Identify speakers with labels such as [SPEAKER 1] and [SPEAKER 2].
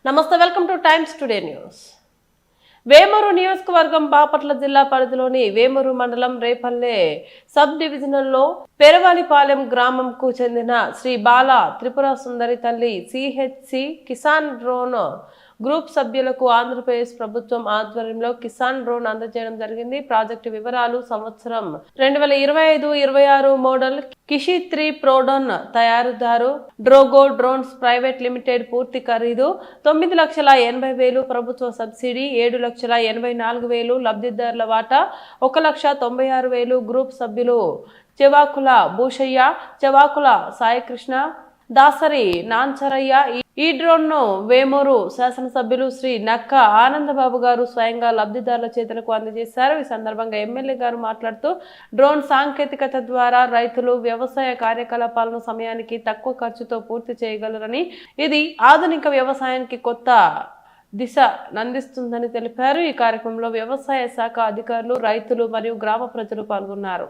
[SPEAKER 1] నమస్తే, welcome two times today news. Vemuru నియోజకవర్గం బాపట్ల జిల్లా పరిధిలోని వేమూరు మండలం రేపల్లె సబ్ డివిజనల్లో పెరవాలిపాలెం గ్రామంకు చెందిన శ్రీ బాల త్రిపుర సుందరి తల్లి సిహెచ్సి కిసాన్ డ్రోన్ గ్రూప్ సభ్యులకు ఆంధ్రప్రదేశ్ ప్రభుత్వం ఆధ్వర్యంలో కిసాన్ డ్రోన్ అందజేయడం జరిగింది. ప్రాజెక్టు వివరాలు: సంవత్సరం 2025-26 model కిషి 3 ప్రోడోన్ తయారుదారు Drogo drones private limited. పూర్తి ఖరీదు 9,80,000, ప్రభుత్వ సబ్సిడీ 7,84,000, లబ్ధిదారుల వాటా 1,96,000. గ్రూప్ సభ్యులు చెవాకుల భూషయ్య, చెవాకుల సాయికృష్ణ, దాసరి నాంచరయ్య. ఈ డ్రోన్ ను వేమూరు శాసనసభ్యులు శ్రీ నక్క ఆనందబాబు గారు స్వయంగా లబ్ధిదారుల చేతులకు అందజేశారు. ఈ సందర్భంగా ఎమ్మెల్యే గారు మాట్లాడుతూ, డ్రోన్ సాంకేతికత ద్వారా రైతులు వ్యవసాయ కార్యకలాపాలను సమయానికి తక్కువ ఖర్చుతో పూర్తి చేయగలరని, ఇది ఆధునిక వ్యవసాయానికి కొత్త దిశ నందిస్తుందని తెలిపారు. ఈ కార్యక్రమంలో వ్యవసాయ శాఖ అధికారులు, రైతులు మరియు గ్రామ ప్రజలు పాల్గొన్నారు.